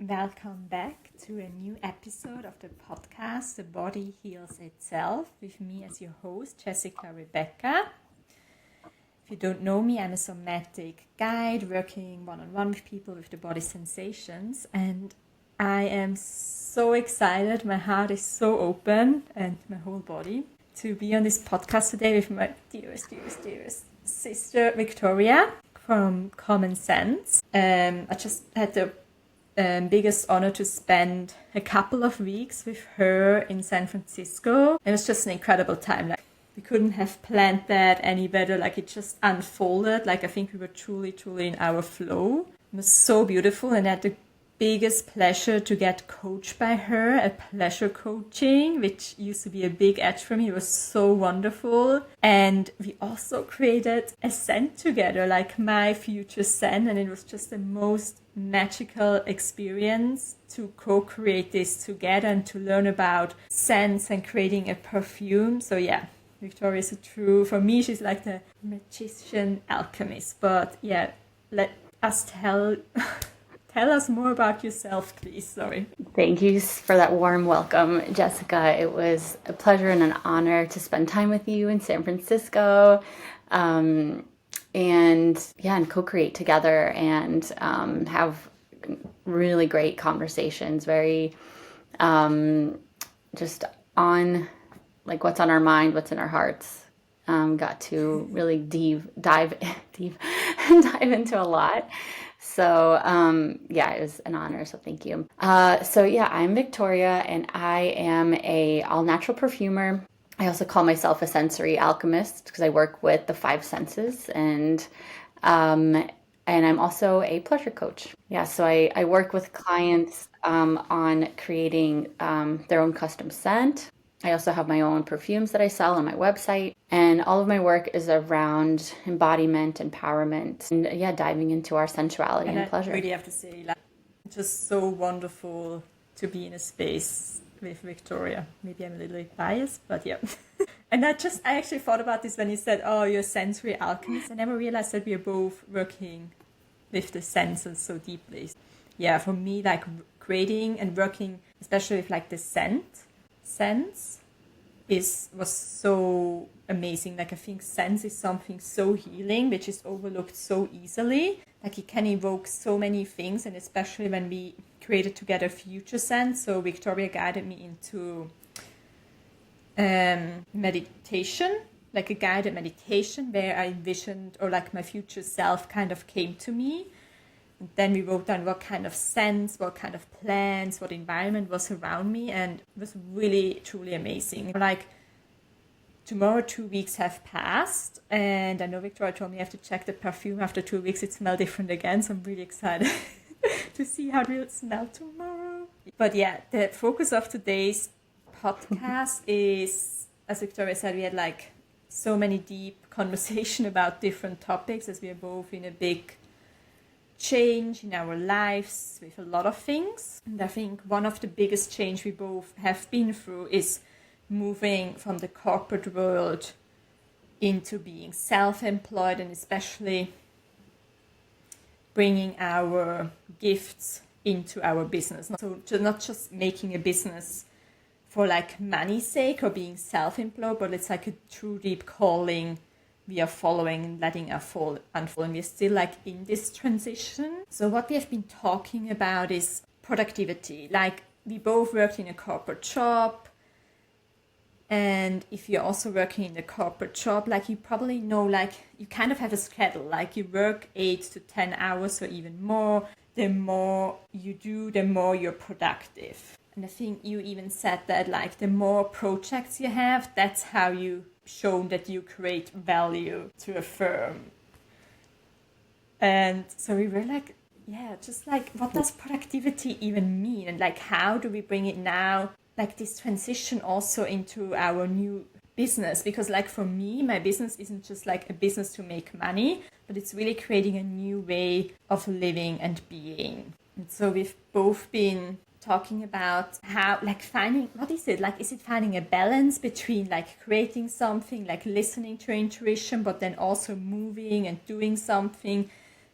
Welcome back to a new episode of the podcast, The Body Heals Itself, with me as your host, Jessica Rebecca. If you don't know me, I'm a somatic guide working one-on-one with people with the body sensations, and I am so excited, my heart is so open, and my whole body, to be on this podcast today with my dearest sister, Victoria, from Common Sense. I just had the biggest honor to spend a couple of weeks with her in San Francisco. It was just an incredible time. Like, we couldn't have planned that any better. Like, it just unfolded. Like, I think we were truly in our flow. It was so beautiful, and I had the biggest pleasure to get coached by her, a pleasure coaching, which used to be a big edge for me. It was so wonderful. And we also created a scent together, like my future scent, and it was just the most magical experience to co-create this together and to learn about scents and creating a perfume. So yeah, Victoria is for me, she's like the magician alchemist. But yeah, let us tell us more about yourself, please. Sorry. Thank you for that warm welcome, Jessica. It was a pleasure and an honor to spend time with you in San Francisco, and co-create together and have really great conversations. Very just on like what's on our mind, what's in our hearts. Got to really dive into a lot. So, it was an honor. So thank you. I'm Victoria, and I am a all-natural perfumer. I also call myself a sensory alchemist because I work with the 5 senses, and I'm also a pleasure coach. Yeah, so I work with clients on creating their own custom scent. I also have my own perfumes that I sell on my website, and all of my work is around embodiment, empowerment, and diving into our sensuality and pleasure. I really have to say, like, just so wonderful to be in a space with Victoria. Maybe I'm a little bit biased, but yeah. And I actually thought about this when you said, oh, you're a sensory alchemist. I never realized that we are both working with the senses so deeply. Yeah, for me, like creating and working, especially with like the sense was so amazing. Like, I think sense is something so healing, which is overlooked so easily. Like, it can evoke so many things, and especially when we created together future sense. So Victoria guided me into meditation, like a guided meditation where I envisioned, or like my future self kind of came to me. And then we wrote down what kind of scents, what kind of plants, what environment was around me, and it was really, truly amazing. Like, tomorrow 2 weeks have passed, and I know Victoria told me I have to check the perfume after 2 weeks. It smells different again, so I'm really excited to see how it will smell tomorrow. But yeah, the focus of today's podcast is, as Victoria said, we had like so many deep conversation about different topics, as we are both in a big change in our lives with a lot of things. And I think one of the biggest change we both have been through is moving from the corporate world into being self-employed, and especially bringing our gifts into our business. So not just making a business for like money's sake or being self-employed, but it's like a true deep calling we are following and letting our fall unfold. And we're still like in this transition. So what we have been talking about is productivity. Like, we both worked in a corporate job. And if you're also working in the corporate job, like, you probably know, like, you kind of have a schedule. Like, you work 8 to 10 hours or even more. The more you do, the more you're productive. And I think you even said that, like, the more projects you have, that's how you shown that you create value to a firm. And so we were like, yeah, just like, what does productivity even mean? And like, how do we bring it now, like this transition also into our new business? Because like, for me, my business isn't just like a business to make money, but it's really creating a new way of living and being. And so we've both been talking about how, like, finding, what is it? Like, is it finding a balance between, like, creating something, like, listening to intuition, but then also moving and doing something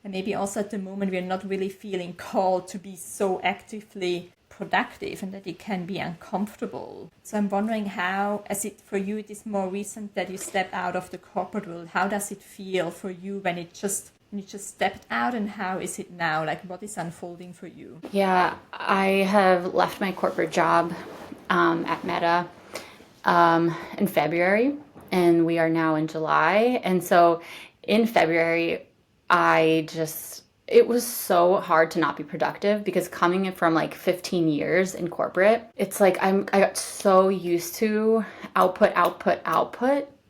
And maybe also at the moment we're not really feeling called to be so actively productive, and that it can be uncomfortable. So I'm wondering how, as it for you, it is more recent that you step out of the corporate world. How does it feel for you when you just stepped out, and how is it now? Like, what is unfolding for you? Yeah, I have left my corporate job at Meta in February, and we are now in July. And so in February, it was so hard to not be productive, because coming in from like 15 years in corporate, it's like I got so used to output,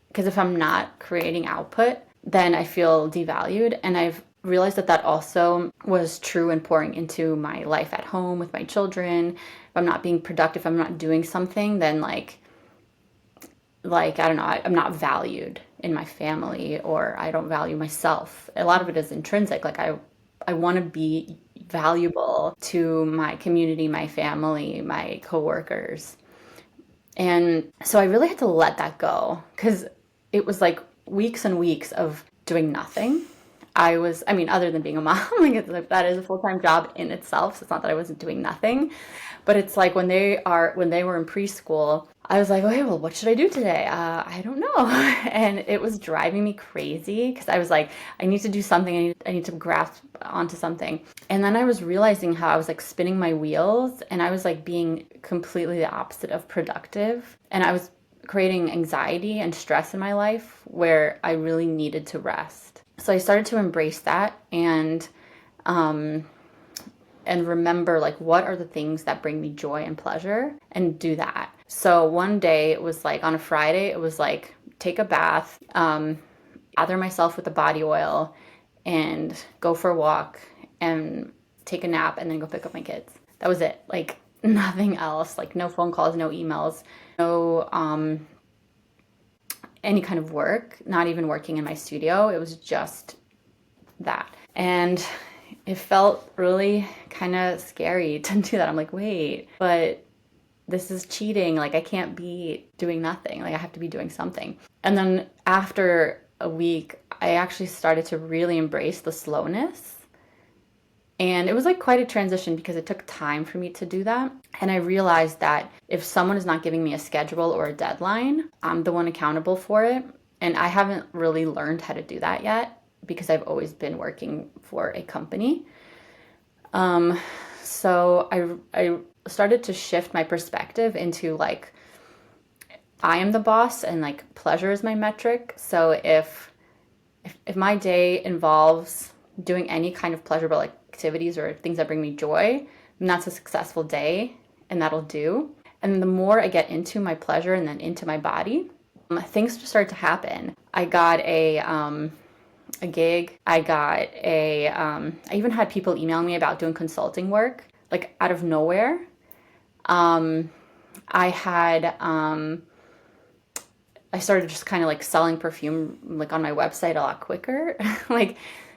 because if I'm not creating output, then I feel devalued. And I've realized that also was true in pouring into my life at home with my children. If I'm not being productive, if I'm not doing something, then like I don't know, I'm not valued in my family, or I don't value myself. A lot of it is intrinsic. Like I want to be valuable to my community, my family, my coworkers. And so I really had to let that go, because it was like weeks and weeks of doing nothing. Other than being a mom, like that is a full-time job in itself. So it's not that I wasn't doing nothing, but it's like when they were in preschool, I was like, okay, well, what should I do today? I don't know. And it was driving me crazy, because I was like, I need to do something. I need to grasp onto something. And then I was realizing how I was like spinning my wheels, and I was like being completely the opposite of productive. And I was creating anxiety and stress in my life where I really needed to rest. So I started to embrace that and remember, like, what are the things that bring me joy and pleasure, and do that. So one day, it was like on a Friday, it was like take a bath, lather myself with the body oil, and go for a walk and take a nap, and then go pick up my kids. That was it. Like nothing else. Like no phone calls, no emails, no any kind of work, not even working in my studio. It was just that. And it felt really kind of scary to do that. I'm like, wait, but this is cheating. Like I can't be doing nothing. Like I have to be doing something. And then after a week, I actually started to really embrace the slowness. And it was like quite a transition, because it took time for me to do that. And I realized that if someone is not giving me a schedule or a deadline, I'm the one accountable for it. And I haven't really learned how to do that yet, because I've always been working for a company. So I started to shift my perspective into like, I am the boss, and like pleasure is my metric. So if my day involves doing any kind of pleasurable activities or things that bring me joy, then that's a successful day, and that'll do. And the more I get into my pleasure and then into my body, things just start to happen. I got a gig. I even had people email me about doing consulting work, like out of nowhere. I started just kind of like selling perfume like on my website a lot quicker. Like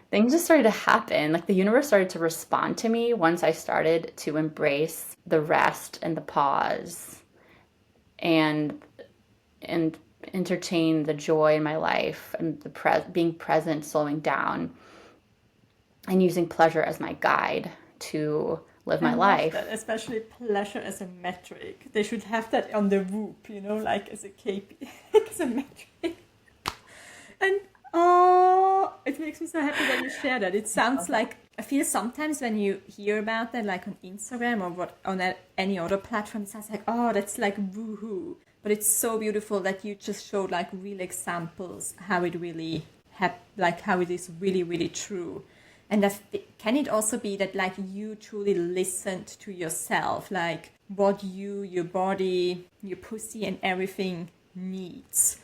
things just started to happen. Like the universe started to respond to me once I started to embrace the rest and the pause and entertain the joy in my life, and being present, slowing down, and using pleasure as my guide to live my life. That, especially pleasure as a metric. They should have that on the whoop, like as a KPI, as a metric. And it makes me so happy that you share that. It sounds like, I feel sometimes when you hear about that, like on Instagram or on any other platform, it sounds like, oh, that's like woohoo. But it's so beautiful that you just showed like real examples how it really how it is really, really true. And can it also be that like you truly listened to yourself, like what your body, your pussy and everything needs?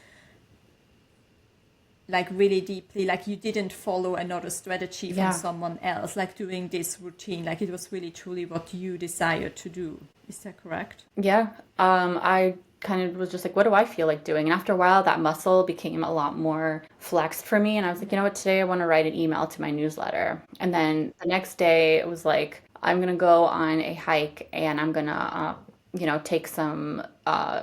Like really deeply, like you didn't follow another strategy from someone else, like doing this routine, like it was really truly what you desired to do. Is that correct? Yeah. I kind of was just like, what do I feel like doing? And after a while, that muscle became a lot more flexed for me. And I was like, you know what, today I want to write an email to my newsletter. And then the next day it was like, I'm going to go on a hike, and I'm going to take some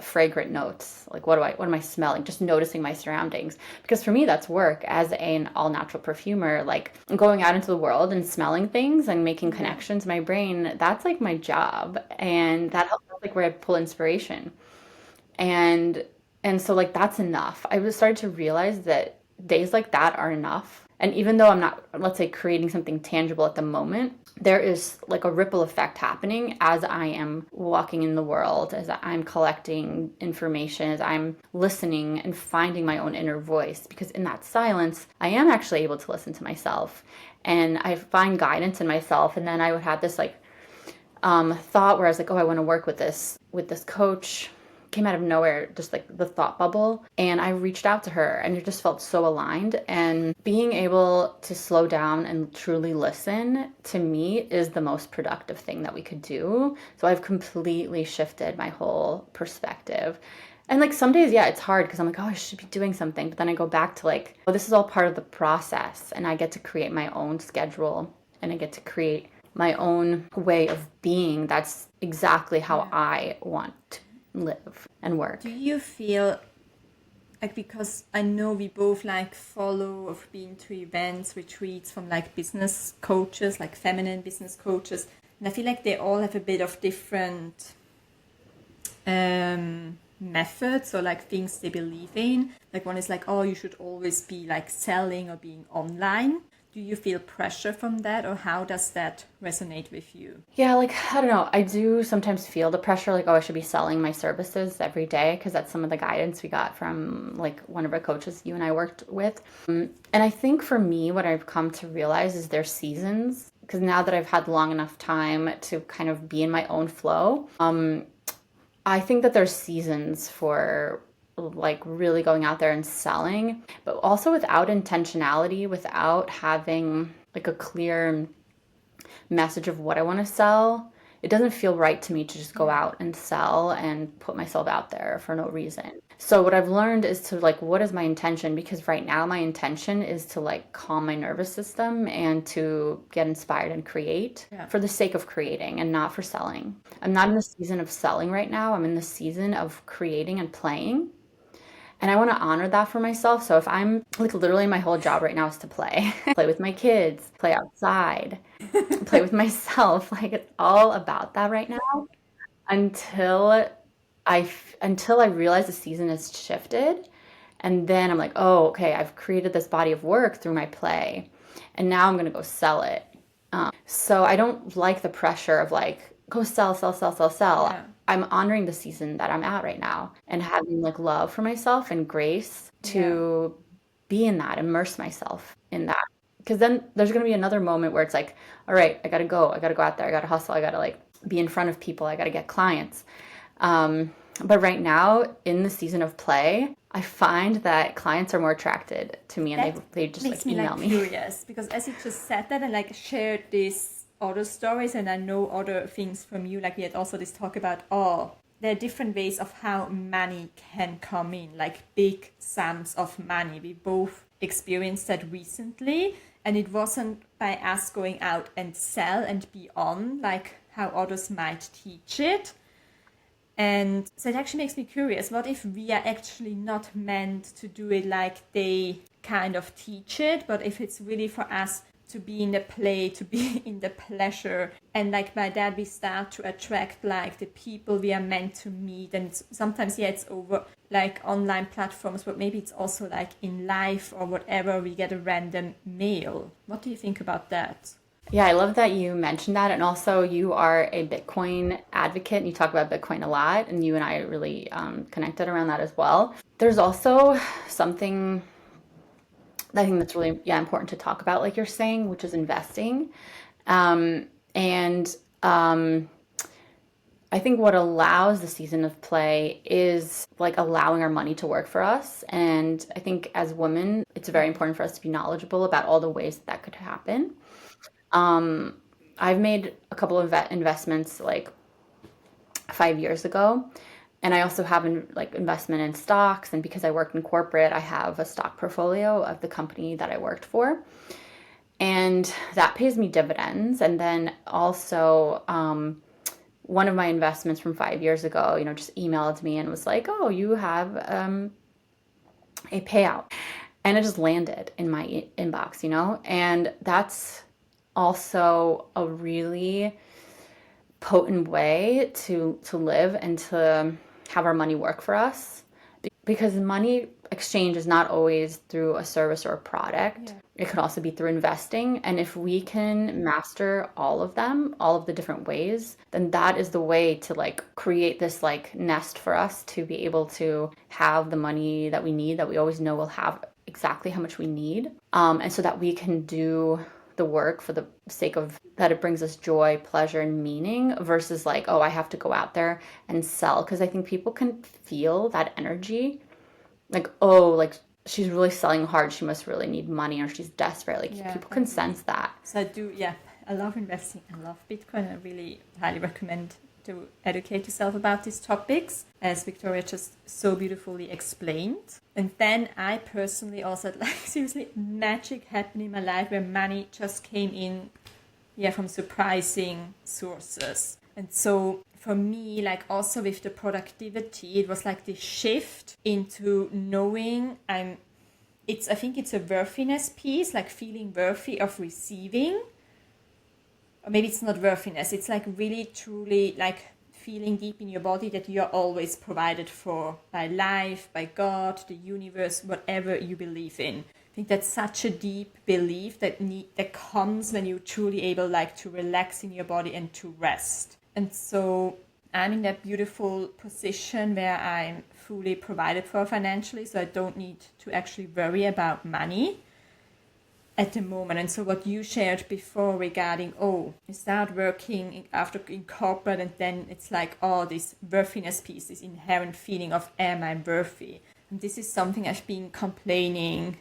fragrant notes. Like, what am I smelling? Just noticing my surroundings. Because for me, that's work as an all natural perfumer. Like, going out into the world and smelling things and making connections in my brain, that's like my job. And that helps, like, where I pull inspiration. And so, like, that's enough. I was started to realize that days like that are enough. And even though I'm not, let's say, creating something tangible at the moment, there is like a ripple effect happening as I am walking in the world, as I'm collecting information, as I'm listening and finding my own inner voice. Because in that silence, I am actually able to listen to myself, and I find guidance in myself. And then I would have this like thought where I was like, oh, I want to work with this coach. Came out of nowhere, just like the thought bubble. And I reached out to her, and it just felt so aligned. And being able to slow down and truly listen, to me, is the most productive thing that we could do. So I've completely shifted my whole perspective. And like some days, yeah, it's hard because I'm like, oh, I should be doing something. But then I go back to like, oh, this is all part of the process. And I get to create my own schedule, and I get to create my own way of being. That's exactly how I want to live and work. Do you feel like, because I know we both like follow or been to events, retreats from like business coaches, like feminine business coaches, and I feel like they all have a bit of different methods or like things they believe in. Like one is like, oh, you should always be like selling or being online. Do you feel pressure from that, or how does that resonate with you? Yeah, like, I don't know. I do sometimes feel the pressure, like, oh, I should be selling my services every day, because that's some of the guidance we got from like one of our coaches you and I worked with. And I think for me, what I've come to realize is there's seasons, because now that I've had long enough time to kind of be in my own flow, I think that there's seasons for like really going out there and selling, but also without intentionality, without having like a clear message of what I want to sell. It doesn't feel right to me to just go out and sell and put myself out there for no reason. So what I've learned is to like, what is my intention? Because right now my intention is to like calm my nervous system and to get inspired and create for the sake of creating and not for selling. I'm not in the season of selling right now. I'm in the season of creating and playing. And I want to honor that for myself. So if I'm like, literally my whole job right now is to play, play with my kids, play outside, play with myself. Like, it's all about that right now until I realize the season has shifted. And then I'm like, oh, okay, I've created this body of work through my play, and now I'm going to go sell it. So I don't like the pressure of like, go sell, sell, sell, sell, sell. Yeah. I'm honoring the season that I'm at right now and having like love for myself and grace to be in that, immerse myself in that. Because then there's going to be another moment where it's like, all right, I got to go out there. I got to hustle. I got to like be in front of people. I got to get clients. But right now in the season of play, I find that clients are more attracted to me, and they just makes like me email like me. curious, because as you just said that, and like shared these other stories, and I know other things from you, like we had also this talk about, oh, there are different ways of how money can come in, like big sums of money. We both experienced that recently, and it wasn't by us going out and sell and be on like how others might teach it. And so it actually makes me curious, what if we are actually not meant to do it like they kind of teach it, but if it's really for us to be in the play, to be in the pleasure, and like by that we start to attract like the people we are meant to meet. And it's, sometimes it's over like online platforms, but maybe it's also like in life or whatever, we get a random mail. What do you think about that? Yeah, I love that you mentioned that. And also, you are a Bitcoin advocate, and you talk about Bitcoin a lot, and you and I really connected around that as well. There's also something that I think that's really important to talk about, like you're saying, which is investing. I think what allows the season of play is like allowing our money to work for us. And I think as women, it's very important for us to be knowledgeable about all the ways that could happen. I've made a couple of investments like 5 years ago, and I also have investment in stocks. And because I worked in corporate, I have a stock portfolio of the company that I worked for, and that pays me dividends. And then also, one of my investments from 5 years ago, just emailed me and was like, oh, you have a payout. And it just landed in my inbox, and that's also a really potent way to live and to have our money work for us, because money exchange is not always through a service or a product. Yeah. It could also be through investing. And if we can master all of them, all of the different ways, then that is the way to like create this like nest for us to be able to have the money that we need, that we always know we'll have exactly how much we need. And so that we can do the work for the sake of that it brings us joy, pleasure, and meaning, versus like, oh, I have to go out there and sell. Because I think people can feel that energy, like, oh, like she's really selling hard, she must really need money, or she's desperate. Like people can sense that. So I love investing, I love Bitcoin. I really highly recommend to educate yourself about these topics, as Victoria just so beautifully explained. And then I personally also had like seriously magic happen in my life where money just came in from surprising sources. And so for me, like also with the productivity, it was like this shift into knowing I think it's a worthiness piece, like feeling worthy of receiving. Or maybe it's not worthiness, it's like really truly like feeling deep in your body that you're always provided for by life, by God, the universe, whatever you believe in. I think that's such a deep belief that comes when you're truly able like to relax in your body and to rest. And so I'm in that beautiful position where I'm fully provided for financially, so I don't need to actually worry about money at the moment. And so what you shared before regarding, you start working in corporate, and then it's like, this worthiness piece, this inherent feeling of, am I worthy? And this is something I've been complaining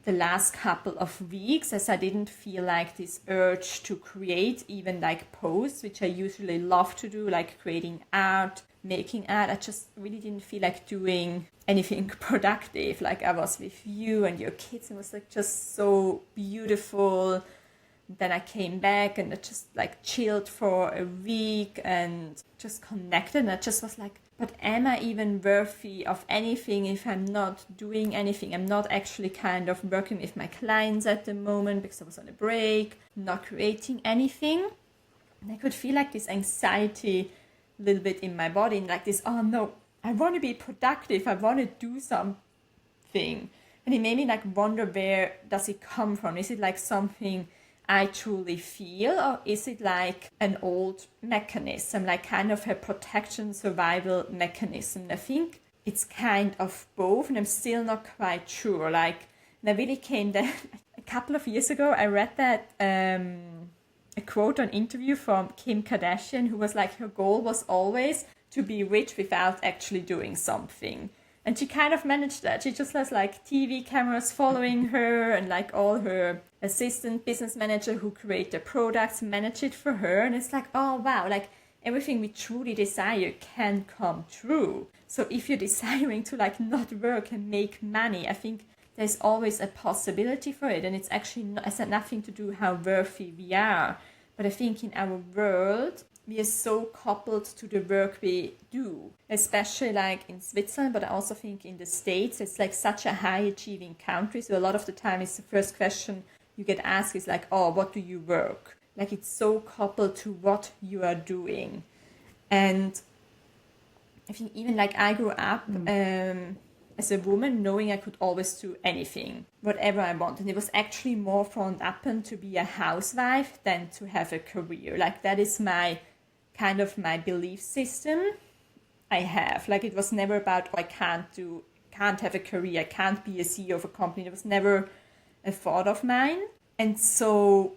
the last couple of weeks, as I didn't feel like this urge to create even like posts, which I usually love to do, like creating art, making art. I just really didn't feel like doing anything productive. Like I was with you and your kids, and it was like just so beautiful. Then I came back and I just like chilled for a week and just connected, and I just was like, but am I even worthy of anything if I'm not doing anything? I'm not actually kind of working with my clients at the moment because I was on a break, not creating anything. And I could feel like this anxiety a little bit in my body, and like this, oh no, I want to be productive, I want to do something. And it made me like wonder, where does it come from? Is it like something I truly feel, or is it like an old mechanism, like kind of a protection survival mechanism? I think it's kind of both, and I'm still not quite sure. Like, and I really came there a couple of years ago. I read that a quote on interview from Kim Kardashian, who was like, her goal was always to be rich without actually doing something. And she kind of managed that. She just has like TV cameras following her, and like all her assistant business manager who create the products manage it for her. And it's like, oh wow, like everything we truly desire can come true. So if you're desiring to like not work and make money, I think there's always a possibility for it. And it's actually not, it's had nothing to do how worthy we are. But I think in our world, we are so coupled to the work we do, especially like in Switzerland, but I also think in the States, it's like such a high achieving country. So a lot of the time it's the first question you get asked is like, oh, what do you work? Like it's so coupled to what you are doing. And I think even like I grew up as a woman knowing I could always do anything, whatever I want. And it was actually more frowned upon to be a housewife than to have a career. Like that is my kind of my belief system I have. Like it was never about, I can't have a career, I can't be a CEO of a company. It was never a thought of mine. And so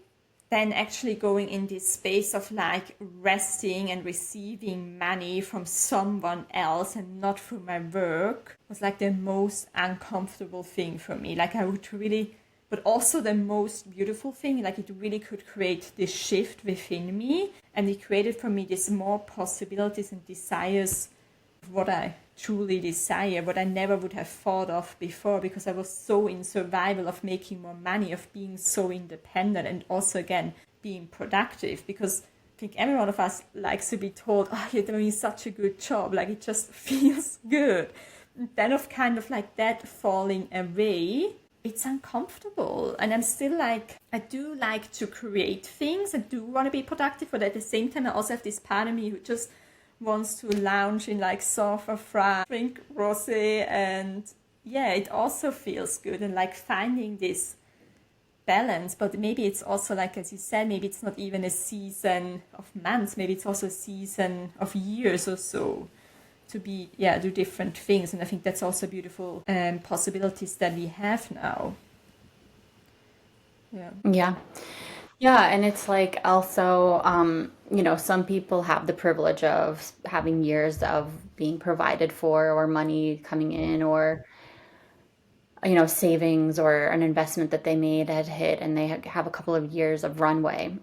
then actually going in this space of like resting and receiving money from someone else and not through my work was like the most uncomfortable thing for me. Like I would really, but also the most beautiful thing, like it really could create this shift within me, and it created for me this more possibilities and desires of what I truly desire, what I never would have thought of before, because I was so in survival of making more money, of being so independent, and also again being productive, because think every one of us likes to be told, oh, you're doing such a good job, like it just feels good. And then of kind of like that falling away, it's uncomfortable. And I'm still like, I do like to create things, I do want to be productive, but at the same time I also have this part of me who just wants to lounge in like saffron, drink rosé, and yeah, it also feels good. And like finding this balance, but maybe it's also like, as you said, maybe it's not even a season of months, maybe it's also a season of years or so to be, do different things. And I think that's also beautiful possibilities that we have now. Yeah, and it's like also, some people have the privilege of having years of being provided for, or money coming in, or savings or an investment that they made had hit, and they have a couple of years of runway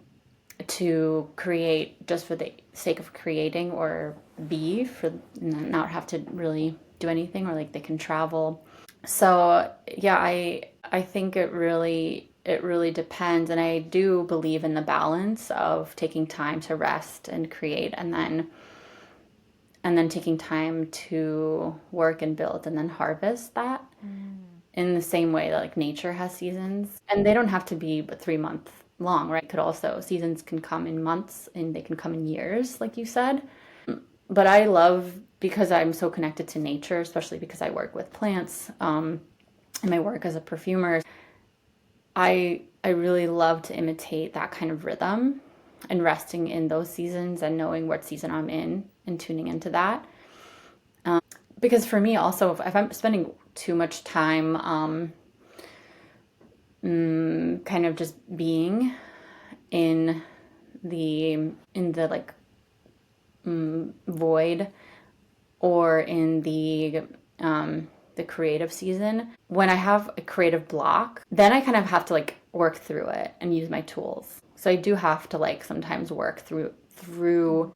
to create just for the sake of creating, or for not have to really do anything, or like they can travel. So yeah, I think it really depends, and I do believe in the balance of taking time to rest and create, and then taking time to work and build, and then harvest that. In the same way that like nature has seasons, and they don't have to be but 3 months long, right? Seasons can come in months, and they can come in years, like you said. But I love, because I'm so connected to nature, especially because I work with plants, and my work as a perfumer, I really love to imitate that kind of rhythm, and resting in those seasons, and knowing what season I'm in, and tuning into that. Because for me also, if I'm spending too much time kind of just being in the like void, or in the creative season, when I have a creative block, then I kind of have to like work through it and use my tools. So I do have to like sometimes work through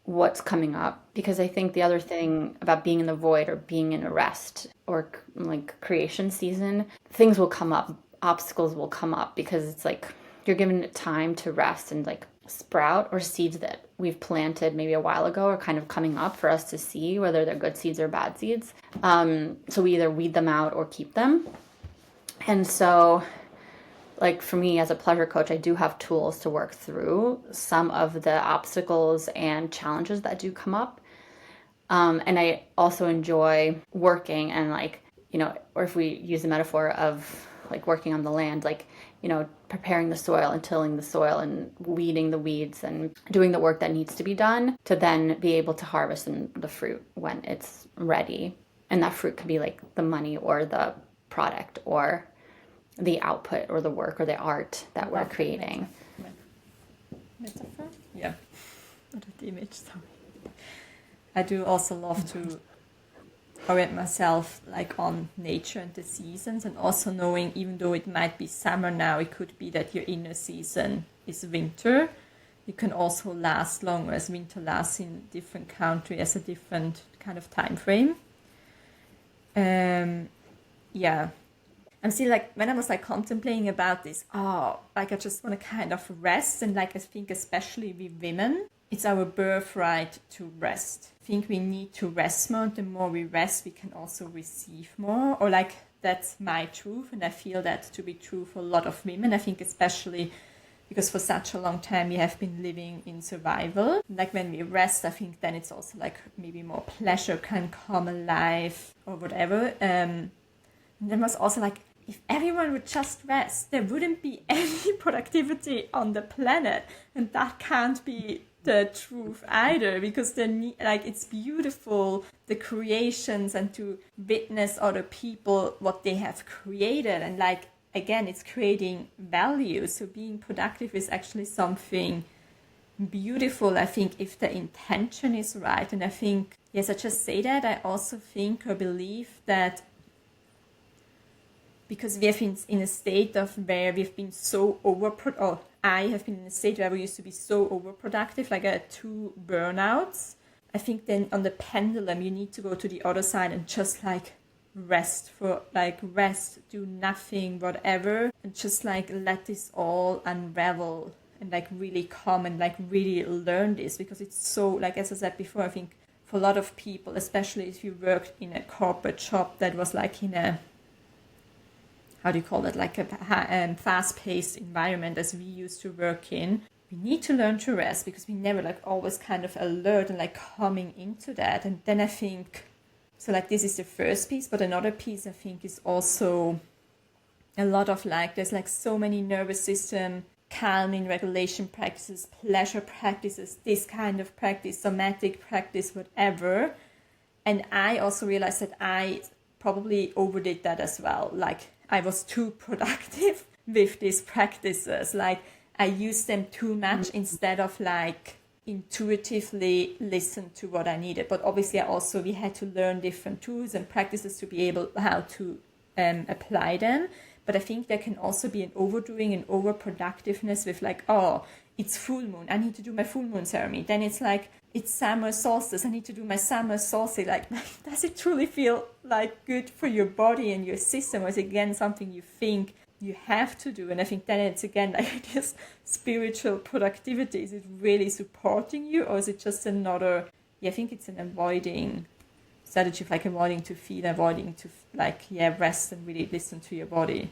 what's coming up, because I think the other thing about being in the void, or being in a rest, or like creation season, things will come up, obstacles will come up, because it's like you're given it time to rest, and like sprout, or seeds that we've planted maybe a while ago are kind of coming up for us to see whether they're good seeds or bad seeds. So we either weed them out or keep them. And so, like for me as a pleasure coach, I do have tools to work through some of the obstacles and challenges that do come up. And I also enjoy working, and like, or if we use the metaphor of like working on the land, like, preparing the soil and tilling the soil and weeding the weeds and doing the work that needs to be done, to then be able to harvest the fruit when it's ready. And that fruit could be like the money, or the product, or the output, or the work, or the art that we're creating. Metaphor? Yeah. Not the image, sorry. I do also love to orient myself like on nature and the seasons, and also knowing, even though it might be summer now, it could be that your inner season is winter. It can also last longer, as winter lasts in different countries as a different kind of time frame. I'm still like, when I was like contemplating about this, like I just want to kind of rest, and like I think especially with women, it's our birthright to rest. I think we need to rest more. The more we rest, we can also receive more. Or like, that's my truth, and I feel that to be true for a lot of women. I think especially because for such a long time we have been living in survival. Like when we rest, I think then it's also like maybe more pleasure can come alive, or whatever. And then was also like, if everyone would just rest, there wouldn't be any productivity on the planet, and that can't be the truth either, because it's beautiful, the creations, and to witness other people what they have created, and like again, it's creating value. So being productive is actually something beautiful, I think, if the intention is right. And I think, yes, I just say that, I also think or believe that because we have been in a state of where we've been so I have been in a state where we used to be so overproductive, like I had 2 burnouts. I think then on the pendulum, you need to go to the other side and just like rest, do nothing, whatever, and just like let this all unravel and like really come and like really learn this, because it's so, like as I said before, I think for a lot of people, especially if you worked in a corporate job that was like in a, how do you call it, like a fast-paced environment as we used to work in, we need to learn to rest, because we never like always kind of alert and like coming into that. And then I think, so like this is the first piece, but another piece I think is also a lot of like, there's like so many nervous system calming regulation practices, pleasure practices, this kind of practice, somatic practice, whatever. And I also realized that I probably overdid that as well. Like I was too productive with these practices. Like I used them too much instead of like intuitively listen to what I needed. But obviously we had to learn different tools and practices to be able how to apply them. But I think there can also be an overdoing and overproductiveness with like, oh, it's full moon, I need to do my full moon ceremony. Then it's like, it's summer solstice, I need to do my summer solstice. Like does it truly feel like good for your body and your system? Or is it again something you think you have to do? And I think then it's again like this spiritual productivity. Is it really supporting you, or is it just another, I think it's an avoiding strategy of like avoiding to feel, avoiding to like, rest and really listen to your body.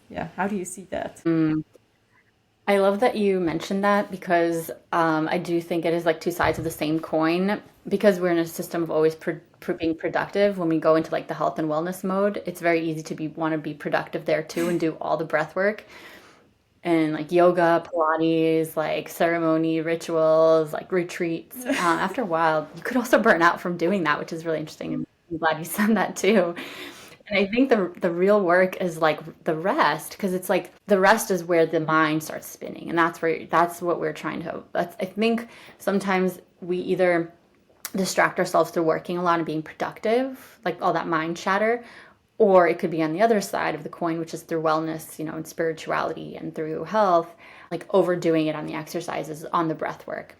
Yeah, how do you see that? I love that you mentioned that, because I do think it is like two sides of the same coin, because we're in a system of always being productive. When we go into like the health and wellness mode, it's very easy to want to be productive there too and do all the breath work and like yoga, Pilates, like ceremony, rituals, like retreats. After a while, you could also burn out from doing that, which is really interesting. And I'm glad you said that too. And I think the real work is like the rest, because it's like the rest is where the mind starts spinning, and that's what we're trying to. I think sometimes we either distract ourselves through working a lot and being productive, like all that mind chatter, or it could be on the other side of the coin, which is through wellness, and spirituality and through health, like overdoing it on the exercises, on the breath work,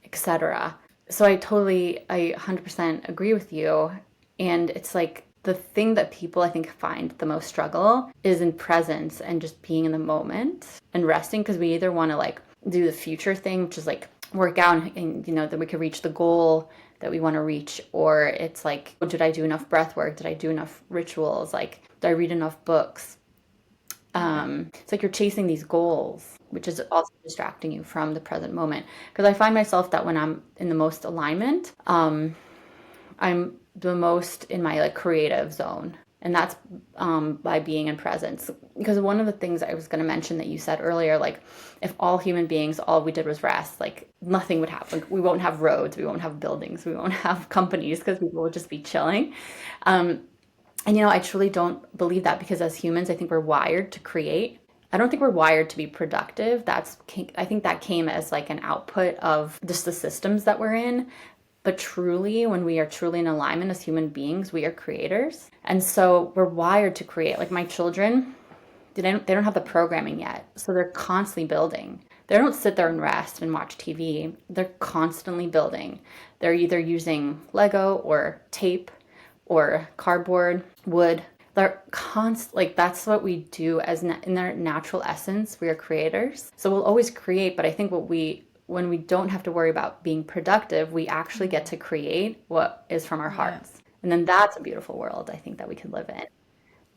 etc. So I 100% agree with you. And it's like the thing that people I think find the most struggle is in presence and just being in the moment and resting, because we either want to like do the future thing, which is like work out and that we could reach the goal that we want to reach, or it's like, did I do enough breath work? Did I do enough rituals? Like, did I read enough books? It's like you're chasing these goals, which is also distracting you from the present moment. Because I find myself that when I'm in the most alignment, I'm the most in my like creative zone. And that's by being in presence. Because one of the things I was going to mention that you said earlier, like if all human beings, all we did was rest, like nothing would happen. We won't have roads, we won't have buildings, we won't have companies, because people will just be chilling. And I truly don't believe that, because as humans, I think we're wired to create. I don't think we're wired to be productive. I think that came as like an output of just the systems that we're in. But truly, when we are truly in alignment as human beings, we are creators. And so we're wired to create. Like my children, they don't have the programming yet. So they're constantly building. They don't sit there and rest and watch TV. They're constantly building. They're either using Lego or tape or cardboard, wood. They're like that's what we do in their natural essence. We are creators. So we'll always create. But I think when we don't have to worry about being productive, we actually get to create what is from our hearts. Yeah. And then that's a beautiful world, I think, that we can live in.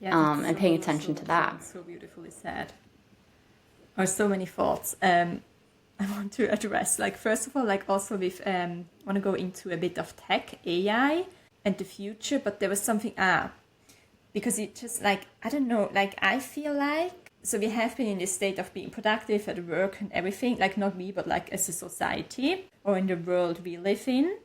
Yeah, and paying attention to that. So beautifully said. There are so many thoughts I want to address. Like, first of all, like also with, I want to go into a bit of tech, AI, and the future, but there was something, because it just like, I don't know, like I feel like, so we have been in this state of being productive at work and everything, like not me, but like as a society or in the world we live in.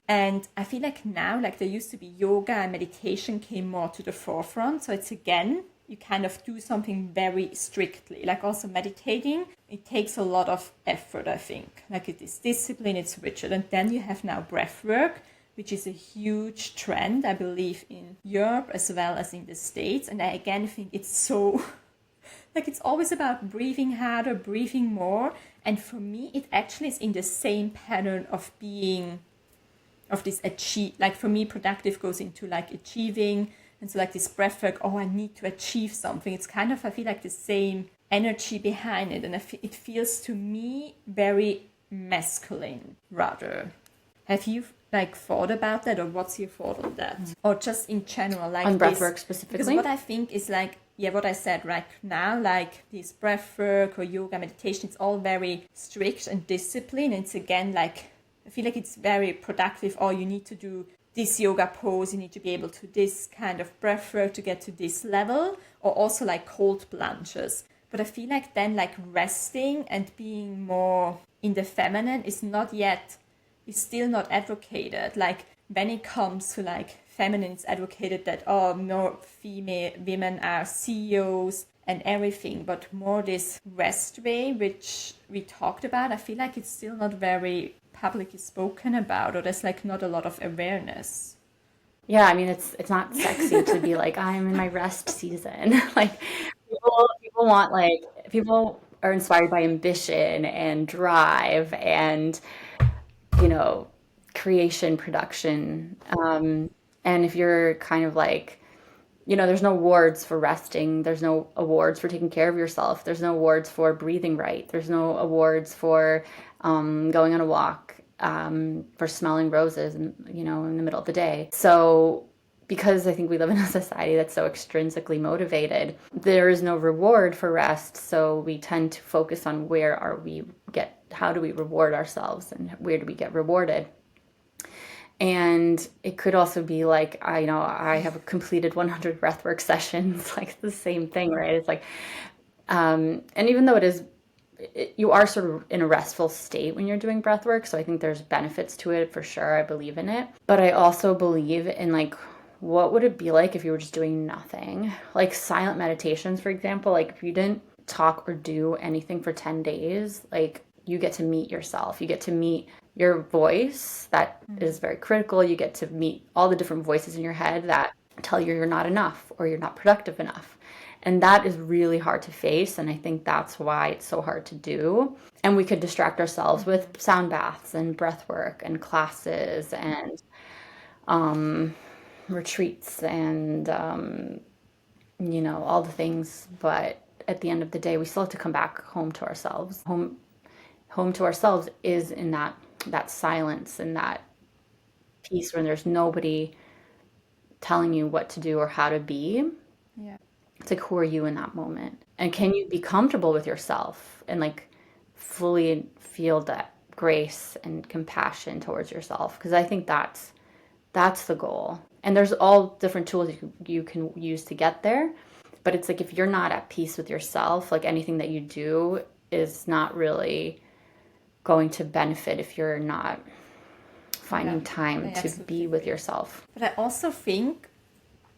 And I feel like now, like there used to be yoga and meditation came more to the forefront. So it's again, you kind of do something very strictly, like also meditating. It takes a lot of effort, I think. Like it is discipline, it's rigid. And then you have now breath work, which is a huge trend, I believe, in Europe as well as in the States. And I again think it's so... like it's always about breathing harder, breathing more. And for me, it actually is in the same pattern of being, of this achieve. Like for me, productive goes into like achieving. And so like this breath work, oh, I need to achieve something. It's kind of, I feel like the same energy behind it, and it feels to me very masculine rather. Have you like thought about that, or what's your thought on that, or just in general, like On this, breathwork specifically? Because what I think is like, yeah, what I said right now, like this breathwork or yoga meditation, it's all very strict and disciplined. It's again like, I feel like it's very productive. Oh, you need to do this yoga pose, you need to be able to this kind of breathwork to get to this level, or also like cold plunges. But I feel like then like resting and being more in the feminine is still not advocated. Like when it comes to like feminine, it's advocated that, oh, more female women are CEOs and everything, but more this rest way, which we talked about, I feel like it's still not very publicly spoken about, or there's like not a lot of awareness. Yeah, I mean, it's not sexy to be like, I'm in my rest season. Like people want like, people are inspired by ambition and drive and, you know, creation, production. And if you're kind of like, you know, there's no awards for resting. There's no awards for taking care of yourself. There's no awards for breathing right. There's no awards for going on a walk, for smelling roses, and you know, in the middle of the day. So, because I think we live in a society that's so extrinsically motivated, there is no reward for rest. So we tend to focus on how do we reward ourselves, and where do we get rewarded? And it could also be like, I have completed 100 breathwork sessions, like the same thing, right? It's like, and even though you are sort of in a restful state when you're doing breathwork, so I think there's benefits to it for sure. I believe in it, but I also believe in like, what would it be like if you were just doing nothing? Like silent meditations, for example, like if you didn't talk or do anything for 10 days, like you get to meet yourself, you get to meet your voice that is very critical. You get to meet all the different voices in your head that tell you you're not enough or you're not productive enough. And that is really hard to face. And I think that's why it's so hard to do. And we could distract ourselves with sound baths and breath work and classes and retreats and, you know, all the things. But at the end of the day, we still have to come back home to ourselves. Home to ourselves is in that silence and that peace when there's nobody telling you what to do or how to be. Yeah. It's like, who are you in that moment? And can you be comfortable with yourself and like fully feel that grace and compassion towards yourself? Because I think that's the goal. And there's all different tools you can use to get there. But it's like, if you're not at peace with yourself, like anything that you do is not really going to benefit if you're not finding time to be with yourself. But I also think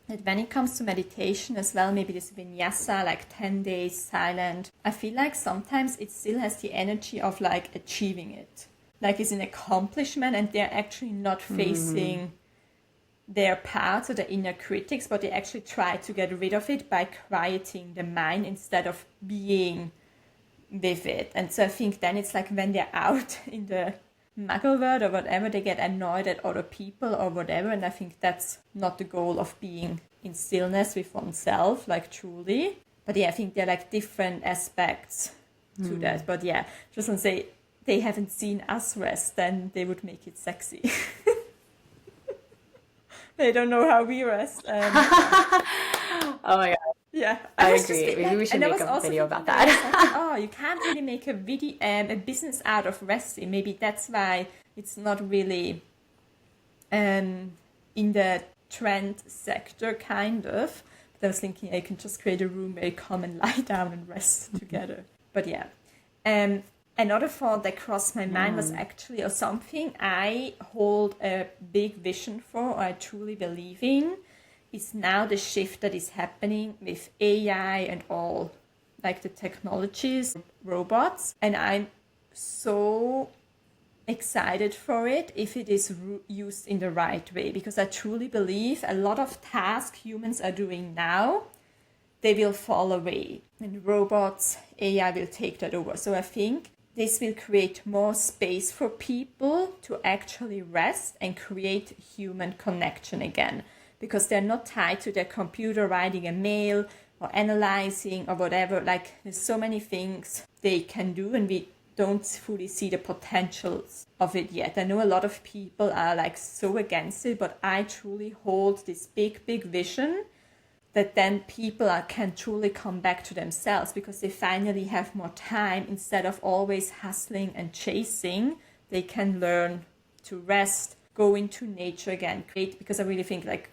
that when it comes to meditation as well, maybe this vinyasa, like 10 days silent, I feel like sometimes it still has the energy of like achieving it. Like it's an accomplishment, and they're actually not facing their parts or the inner critics, but they actually try to get rid of it by quieting the mind instead of being with it. And so I think then it's like when they're out in the muggle world or whatever, they get annoyed at other people or whatever. And I think that's not the goal of being in stillness with oneself, like truly. But yeah, I think there are like different aspects to that. But yeah, just want to say, they haven't seen us rest, then they would make it sexy. They don't know how we rest. Oh my God. Yeah, I agree. Maybe we should make a video about that. Like, oh, you can't really make a business out of resting. Maybe that's why it's not really in the trend sector, kind of. But I was thinking I can just create a room where you come and lie down and rest together. But yeah. Another thought that crossed my mind was actually, or something I hold a big vision for, or I truly believe in, is now the shift that is happening with AI and all like the technologies, robots. And I'm so excited for it if it is used in the right way, because I truly believe a lot of tasks humans are doing now, they will fall away, and robots, AI will take that over. So I think this will create more space for people to actually rest and create human connection again, because they're not tied to their computer writing a mail, or analyzing or whatever. Like there's so many things they can do, and we don't fully see the potentials of it yet. I know a lot of people are like so against it, but I truly hold this big vision that then people can truly come back to themselves, because they finally have more time. Instead of always hustling and chasing, they can learn to rest, go into nature again, create, because I really think like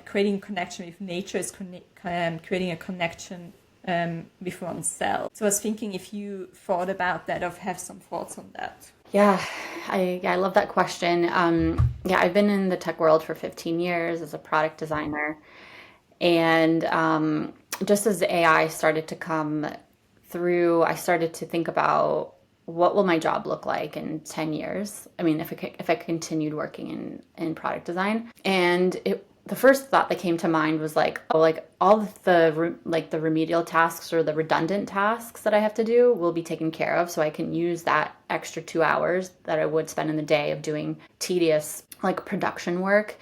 creating a connection with nature is creating a connection with oneself. So I was thinking if you thought about that, or have some thoughts on that. Yeah, I love that question. Yeah, I've been in the tech world for 15 years as a product designer. And just as the AI started to come through, I started to think about what will my job look like in 10 years? I mean, if I continued working in product design. And the first thought that came to mind was like, oh, like all of the remedial tasks or the redundant tasks that I have to do will be taken care of. So I can use that extra 2 hours that I would spend in the day of doing tedious like production work.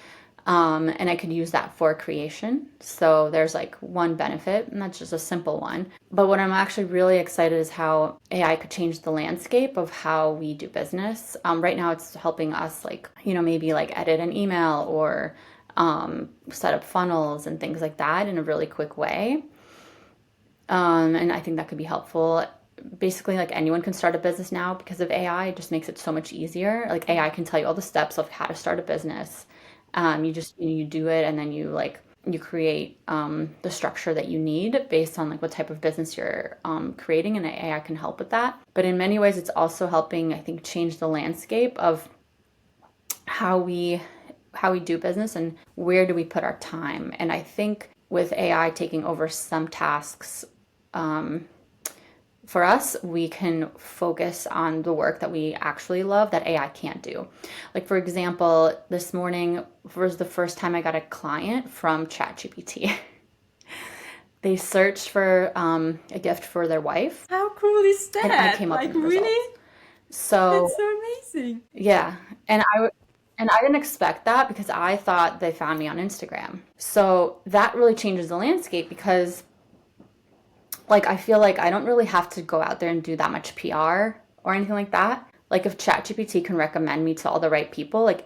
And I could use that for creation. So there's like one benefit, and that's just a simple one. But what I'm actually really excited is how AI could change the landscape of how we do business. Right now it's helping us like, maybe like edit an email or set up funnels and things like that in a really quick way. And I think that could be helpful. Basically, like anyone can start a business now because of AI. It just makes it so much easier. Like AI can tell you all the steps of how to start a business. You do it, and then you create the structure that you need based on like what type of business you're creating, and AI can help with that. But in many ways, it's also helping, I think, change the landscape of how we do business and where do we put our time. And I think with AI taking over some tasks, for us, we can focus on the work that we actually love that AI can't do. Like, for example, this morning was the first time I got a client from ChatGPT. They searched for a gift for their wife. How cool is that? And I came up with the really? results. So that's so amazing. Yeah. And I didn't expect that because I thought they found me on Instagram. So that really changes the landscape because like, I feel like I don't really have to go out there and do that much PR or anything like that. Like, if ChatGPT can recommend me to all the right people, like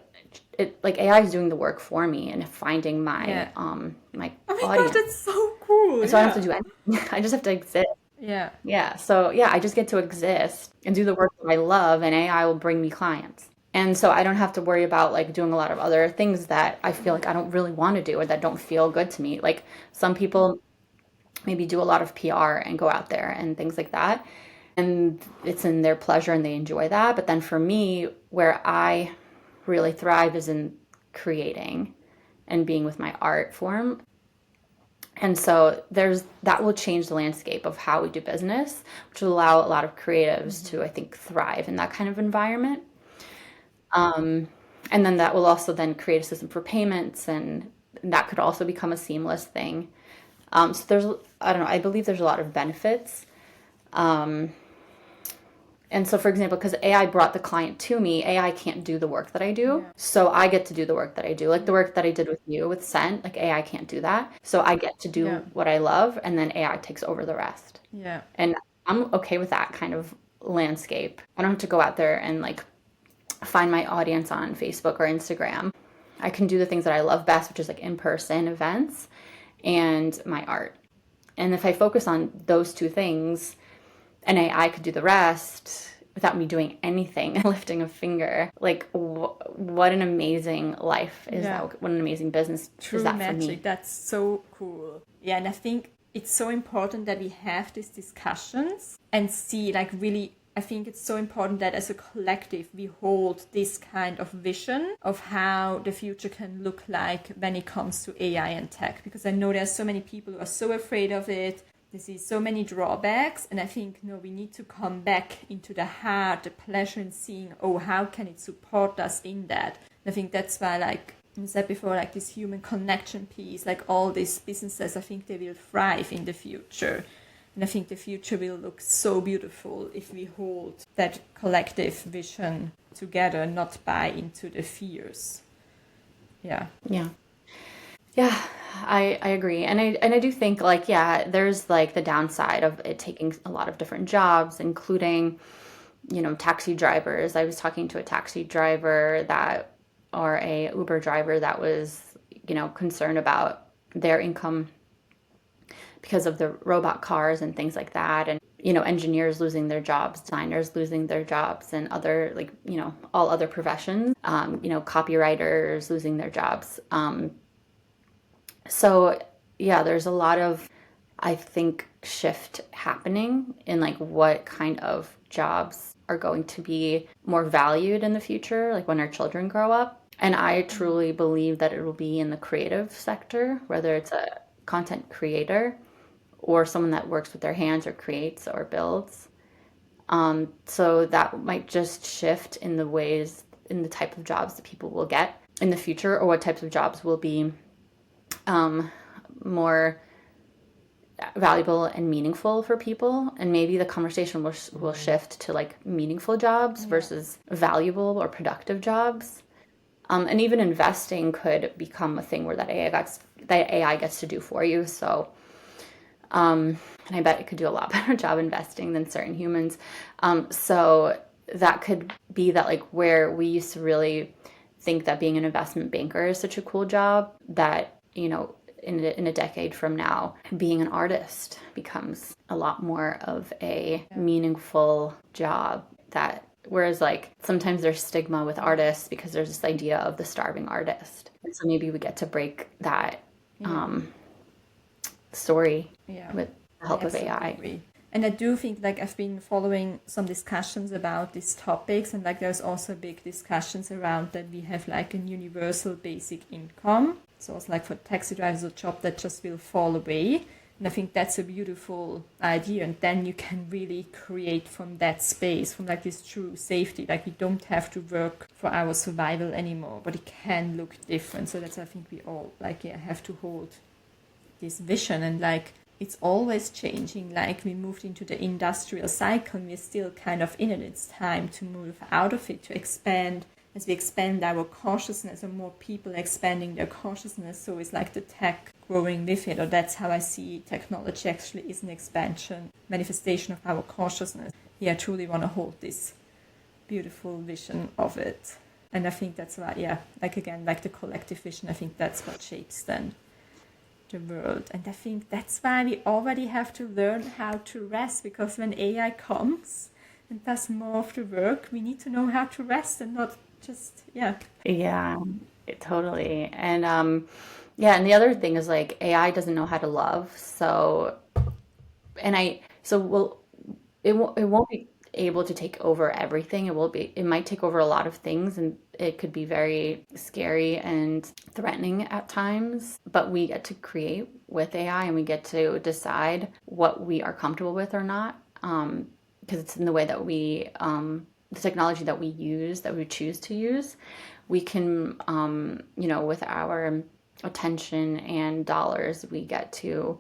AI is doing the work for me and finding my my audience. God, that's so cool. So I don't have to do anything. I just have to exist. Yeah. So I just get to exist and do the work that I love, and AI will bring me clients. And so I don't have to worry about like doing a lot of other things that I feel like I don't really want to do or that don't feel good to me. Like, some people maybe do a lot of PR and go out there and things like that. And it's in their pleasure and they enjoy that. But then for me, where I really thrive is in creating and being with my art form. And so that will change the landscape of how we do business, which will allow a lot of creatives to, I think, thrive in that kind of environment. And then that will also then create a system for payments, and that could also become a seamless thing. So I believe there's a lot of benefits. And so, for example, because AI brought the client to me, AI can't do the work that I do. Yeah. So I get to do the work that I do. Like the work that I did with you, with Scent, like AI can't do that. So I get to do what I love, and then AI takes over the rest. Yeah. And I'm okay with that kind of landscape. I don't have to go out there and like find my audience on Facebook or Instagram. I can do the things that I love best, which is like in-person events and my art. And if I focus on those two things, and AI could do the rest without me doing anything, lifting a finger, like what an amazing life is that? What an amazing business is that for me? That's so cool. Yeah, and I think it's so important that we have these discussions and see, like, really, I think it's so important that as a collective we hold this kind of vision of how the future can look like when it comes to AI and tech, because I know there's so many people who are so afraid of it. They see so many drawbacks, and I think we need to come back into the heart, the pleasure in seeing, how can it support us in that? And I think that's why, like I said before, like this human connection piece, like all these businesses, I think they will thrive in the future. And I think the future will look so beautiful if we hold that collective vision together, not buy into the fears. Yeah. Yeah. Yeah. I agree. And I do think like, yeah, there's like the downside of it taking a lot of different jobs, including, taxi drivers. I was talking to a taxi driver that, or a Uber driver that was, concerned about their income because of the robot cars and things like that. And, engineers losing their jobs, designers losing their jobs, and other, like, all other professions, copywriters losing their jobs. So yeah, there's a lot of, I think, shift happening in like what kind of jobs are going to be more valued in the future, like when our children grow up. And I truly believe that it will be in the creative sector, whether it's a content creator or someone that works with their hands or creates or builds. So that might just shift in the ways, in the type of jobs that people will get in the future, or what types of jobs will be more valuable and meaningful for people. And maybe the conversation will shift to like meaningful jobs versus valuable or productive jobs. And even investing could become a thing where that AI gets to do for you. So, and I bet it could do a lot better job investing than certain humans. So that could be that, like, where we used to really think that being an investment banker is such a cool job, that, in a decade from now, being an artist becomes a lot more of a meaningful job. That, whereas like sometimes there's stigma with artists because there's this idea of the starving artist. And so maybe we get to break that story with the help of AI. Agree. And I do think, like, I've been following some discussions about these topics, and like there's also big discussions around that we have like a universal basic income. So it's like for taxi drivers, a job that just will fall away. And I think that's a beautiful idea. And then you can really create from that space, from like this true safety. Like we don't have to work for our survival anymore, but it can look different. So that's, I think we all like, have to hold this vision. And like, it's always changing. Like we moved into the industrial cycle and we're still kind of in it. It's time to move out of it, to expand. As we expand our consciousness, and more people expanding their consciousness, so it's like the tech growing with it. Or that's how I see technology actually is an expansion, manifestation of our consciousness. Yeah, I truly want to hold this beautiful vision of it. And I think that's why, like again, like the collective vision, I think that's what shapes then the world. And I think that's why we already have to learn how to rest, because when AI comes and does more of the work, we need to know how to rest and not just, Yeah, totally. And and the other thing is like AI doesn't know how to love. So it won't be able to take over everything. It might take over a lot of things, and it could be very scary and threatening at times. But we get to create with AI, and we get to decide what we are comfortable with or not. Because it's in the way that the technology that we use, that we choose to use, we can, with our attention and dollars, we get to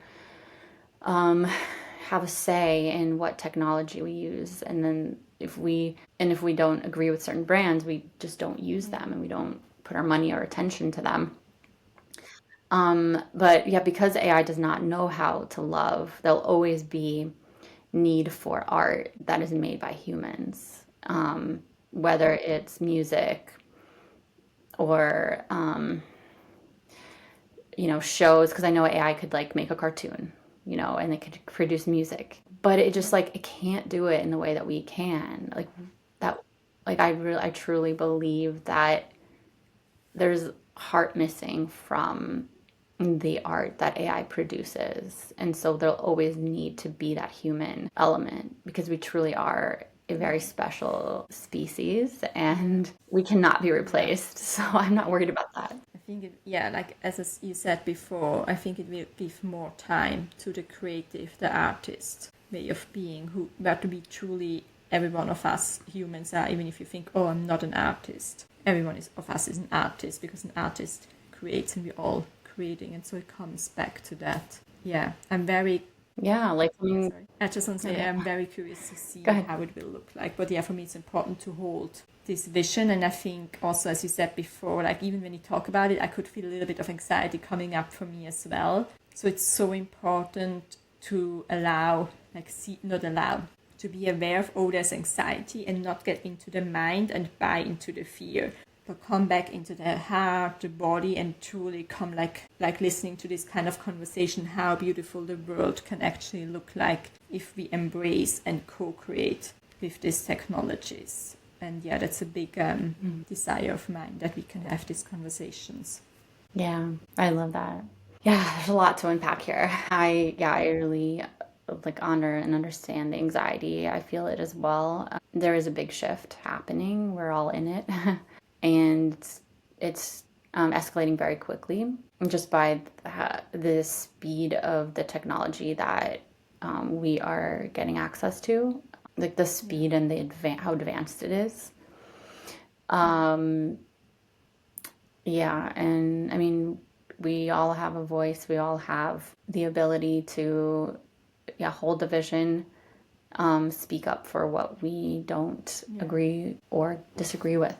have a say in what technology we use. And then if we don't agree with certain brands, we just don't use them, and we don't put our money or attention to them. But yeah, because AI does not know how to love, there'll always be need for art that is made by humans. Whether it's music or shows, because I know AI could like make a cartoon, and it could produce music, but it just like it can't do it in the way that we can. Like that, like I truly believe that there's heart missing from the art that AI produces, and so there'll always need to be that human element, because we truly are a very special species and we cannot be replaced. So I'm not worried about that. I think like as you said before, I think it will give more time to the creative, the artist way of being, who got to be truly every one of us humans are. Even if you think, oh, I'm not an artist, everyone of us is an artist, because an artist creates and we're all creating. And so it comes back to that. Yeah, I'm very Yeah, like something. Sorry. I just want to say Okay, I'm very curious to see go ahead. how it will look like. But yeah, for me, it's important to hold this vision. And I think also, as you said before, like even when you talk about it, I could feel a little bit of anxiety coming up for me as well. So it's so important to allow, like, see, not allow, to be aware of, oh, there's anxiety and not get into the mind and buy into the fear. But come back into the heart, the body, and truly come like listening to this kind of conversation, how beautiful the world can actually look like if we embrace and co-create with these technologies. And yeah, that's a big desire of mine, that we can have these conversations. Yeah, I love that. Yeah, there's a lot to unpack here. I really like honor and understand the anxiety. I feel it as well. There is a big shift happening. We're all in it, and it's escalating very quickly, just by the speed of the technology that we are getting access to, like the speed and the how advanced it is. Um, yeah, and I mean, we all have a voice. We all have the ability to, yeah, hold the vision, speak up for what we don't Yeah. agree or disagree with.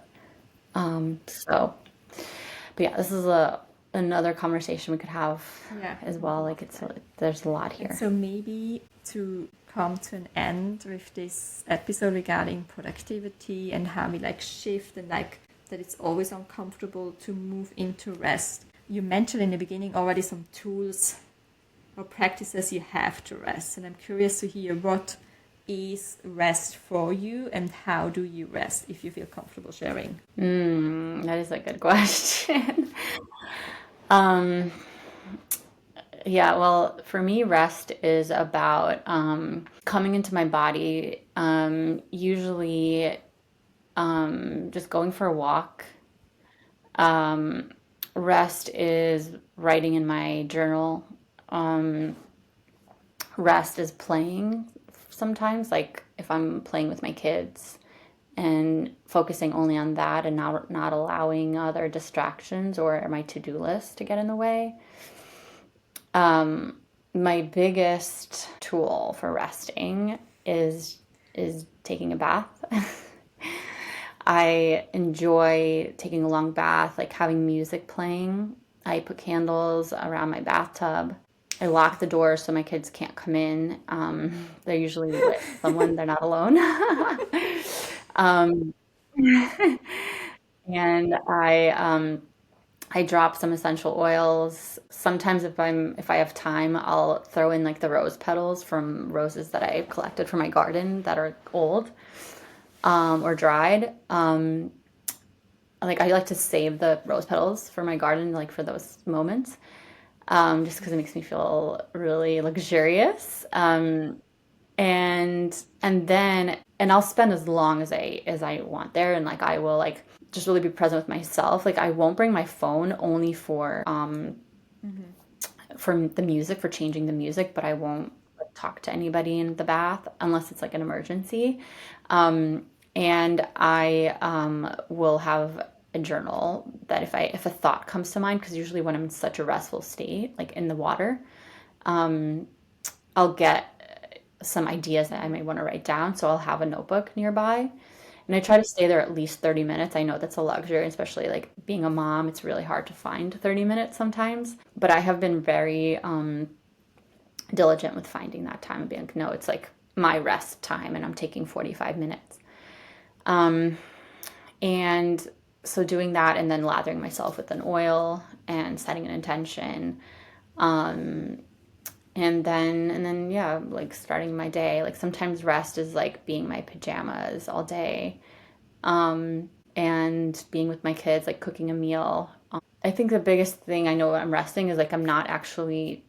So, but yeah, this is a another conversation we could have Yeah, as with a well. lot Like of it's time. there's a lot And here. so maybe to come to an end with this episode regarding productivity and how we like shift and like that it's always uncomfortable to move into rest. You mentioned in the beginning already some tools or practices you have to rest. And I'm curious to hear, what is rest for you and how do you rest, if you feel comfortable sharing? That is a good question. um, yeah, well, for me, rest is about coming into my body. Usually, just going for a walk. Um, Rest is writing in my journal. Um, Rest is playing sometimes, like if I'm playing with my kids and focusing only on that and not allowing other distractions or my to-do list to get in the way. My biggest tool for resting is taking a bath. I enjoy taking a long bath, like having music playing. I put candles around my bathtub. I lock the door so my kids can't come in. They're usually with someone, they're not alone. um, and I drop some essential oils. Sometimes if I have time, I'll throw in like the rose petals from roses that I collected from my garden that are old or dried. Like I like to save the rose petals for my garden, like for those moments, just because it makes me feel really luxurious. And I'll spend as long as I want there, and like I will like just really be present with myself. Like I won't bring my phone, only for the music, for changing the music, but I won't like, talk to anybody in the bath unless it's like an emergency. And I will have a journal that if a thought comes to mind, because usually when I'm in such a restful state, like in the water, I'll get some ideas that I may want to write down. So I'll have a notebook nearby. And I try to stay there at least 30 minutes. I know that's a luxury, especially like being a mom, it's really hard to find 30 minutes sometimes. But I have been very diligent with finding that time and being like, no, it's like my rest time and I'm taking 45 minutes. And so doing that and then lathering myself with an oil and setting an intention. And then yeah, like starting my day. Like sometimes rest is like being my pajamas all day, and being with my kids, like cooking a meal. I think the biggest thing I know when I'm resting is like I'm not actually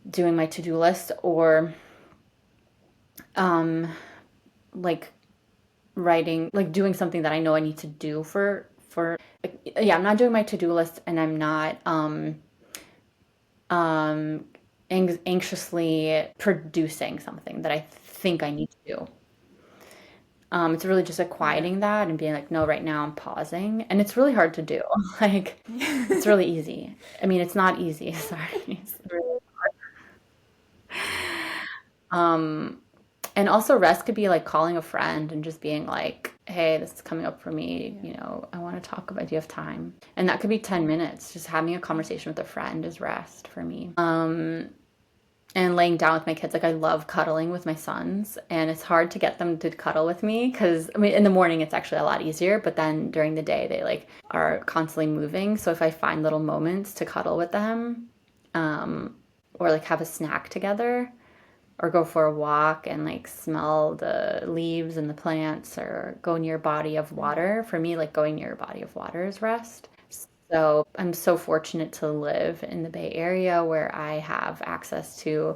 doing my to-do list or like writing, like doing something that I know I need to do for like, yeah, I'm not doing my to-do list, and I'm not anxiously producing something that I think I need to do. It's really just like Yeah. quieting that and being like, no, right now I'm pausing. And it's really hard to do. Like, it's really easy. I mean, it's not easy. Sorry. It's really hard. And also rest could be like calling a friend and just being like, hey, this is coming up for me. Yeah. You know, I want to talk about, do you have time? And that could be 10 minutes. Just having a conversation with a friend is rest for me. And laying down with my kids. Like I love cuddling with my sons, and it's hard to get them to cuddle with me because I mean in the morning it's actually a lot easier, but then during the day they like are constantly moving. So if I find little moments to cuddle with them, or like have a snack together, or go for a walk and like smell the leaves and the plants, or go near a body of water. For me, like going near a body of water is rest. So I'm so fortunate to live in the Bay Area where I have access to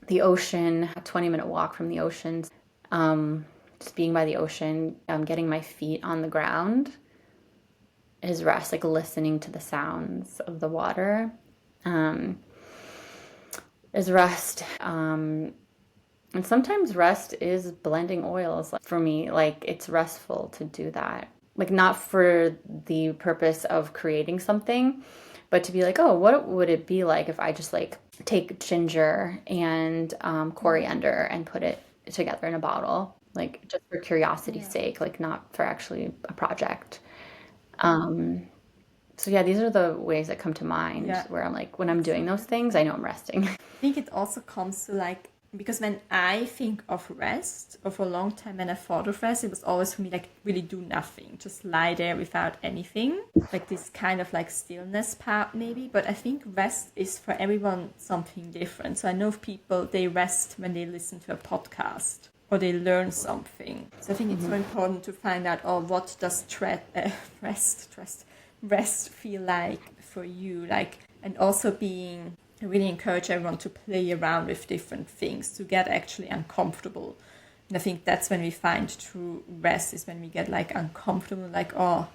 the ocean, a 20-minute walk from the ocean. Just being by the ocean, getting my feet on the ground is rest, like listening to the sounds of the water is rest. And sometimes rest is blending oils. Like, for me, like it's restful to do that. Like not for the purpose of creating something, but to be like, oh, what would it be like if I just like take ginger and coriander and put it together in a bottle, like just for curiosity's sake, like not for actually a project. So yeah, these are the ways that come to mind Yeah. where I'm like, when I'm doing those things, I know I'm resting. I think it also comes to like, because when I think of rest, or for a long time when I thought of rest, it was always for me like really do nothing, just lie there without anything, like this kind of like stillness part maybe. But I think rest is for everyone something different. So I know of people, they rest when they listen to a podcast or they learn something. So I think it's so important to find out, oh, what does rest feel like for you, like, and also being, I really encourage everyone to play around with different things to get actually uncomfortable. And I think that's when we find true rest, is when we get like uncomfortable, like, oh,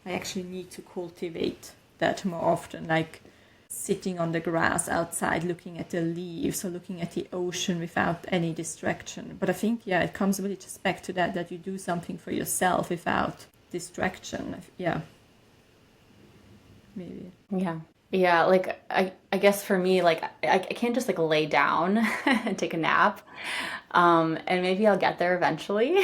I actually need to cultivate that more often, like sitting on the grass outside looking at the leaves or looking at the ocean without any distraction. But I think, yeah, it comes really just back to that you do something for yourself without distraction. Yeah. Maybe. Yeah. Yeah, like I guess for me, like I can't just like lay down and take a nap. And maybe I'll get there eventually.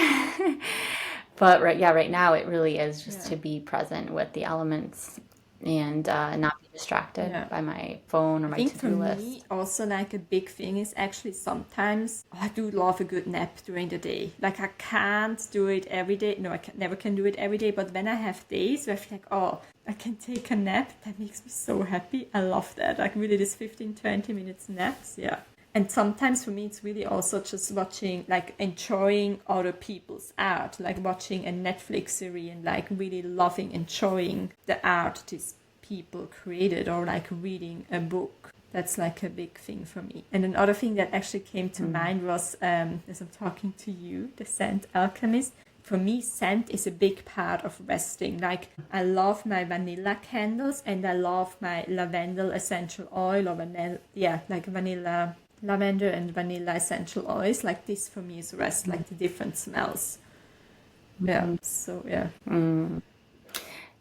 But right now it really is just Yeah. to be present with the elements and not be distracted Yeah. by my phone or I my think for to-do me, list. also like a big thing is actually sometimes I do love a good nap during the day. Like I can't do it every day. No, never can do it every day. But when I have days where I feel like, oh, I can take a nap, that makes me so happy. I love that. Like really this 15, 20 minutes naps. Yeah. And sometimes for me, it's really also just watching, like enjoying other people's art, like watching a Netflix series and like really loving, enjoying the art these people created, or like reading a book. That's like a big thing for me. And another thing that actually came to mind was, as I'm talking to you, the scent alchemist. For me, scent is a big part of resting. Like I love my vanilla candles and I love my lavender essential oil, or like vanilla, lavender and vanilla essential oils. Like this for me is rest, like the different smells. Yeah. So yeah.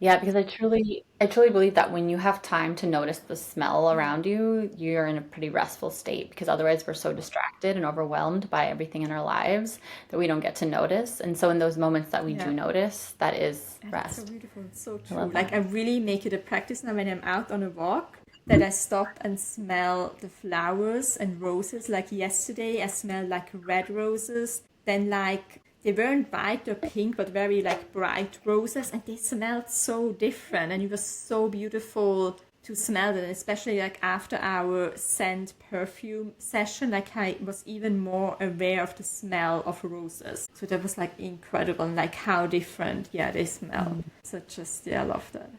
Yeah, because I truly believe that when you have time to notice the smell around you, you're in a pretty restful state, because otherwise we're so distracted and overwhelmed by everything in our lives that we don't get to notice. And so in those moments that we Yeah. do notice, that is That's so rest. beautiful. It's so I true. love Like that. I really make it a practice now when I'm out on a walk, that I stop and smell the flowers and roses. Like yesterday, I smelled like red roses. Then like they weren't white or pink, but very like bright roses, and they smelled so different, and it was so beautiful to smell it, especially like after our scent perfume session. Like I was even more aware of the smell of roses, so that was like incredible, and like how different, yeah, they smell. So just, yeah, I love that.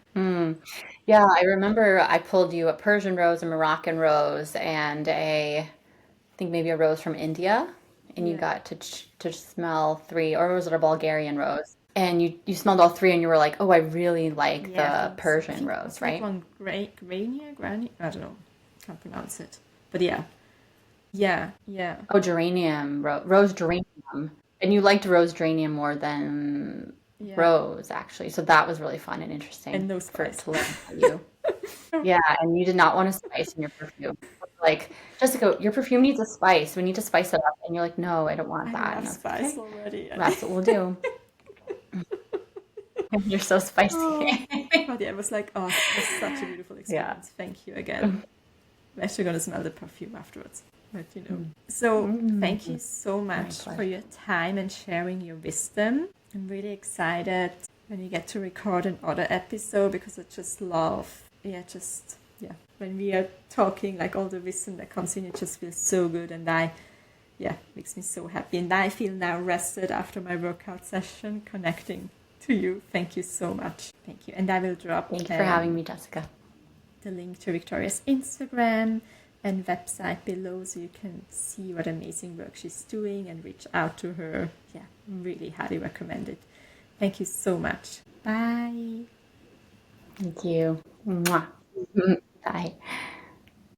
Yeah, I remember I pulled you a Persian rose, a Moroccan rose, and I think maybe a rose from India, and you Yeah. got to smell three, or was it a Bulgarian rose? And you smelled all three, and you were like, "Oh, I really like Yeah, I the think so. I Persian think rose," what's that right? one? Granny? I don't know. Can't pronounce it. But yeah, yeah, yeah, Oh, geranium, rose geranium, and you liked rose geranium more than yeah. rose, actually. So that was really fun and And interesting no for spice. to learn about you. Yeah, and you did not want a spice in your perfume. like, Jessica, your perfume needs a spice. We need to spice it up. And you're like, no, I don't want I that. love And I was like, spice okay, already. that's what we'll do. You're so Oh, spicy. but yeah, it was like, oh, it was such a beautiful Yeah. experience. Thank you again. I'm actually going to smell the perfume afterwards, but you know. So thank you so much for pleasure. your time and sharing your wisdom. I'm really excited when you get to record another episode because I just love, when we are talking, like all the wisdom that comes in, it just feels so good, and makes me so happy. And I feel now rested after my workout session, connecting to you. Thank you so much. Thank you. And I will drop Thank you for having me, Jessica. the link to Victoria's Instagram and website below so you can see what amazing work she's doing and reach out to her. Yeah, really highly recommend it. Thank you so much. Bye. Thank you. Mwah. Bye.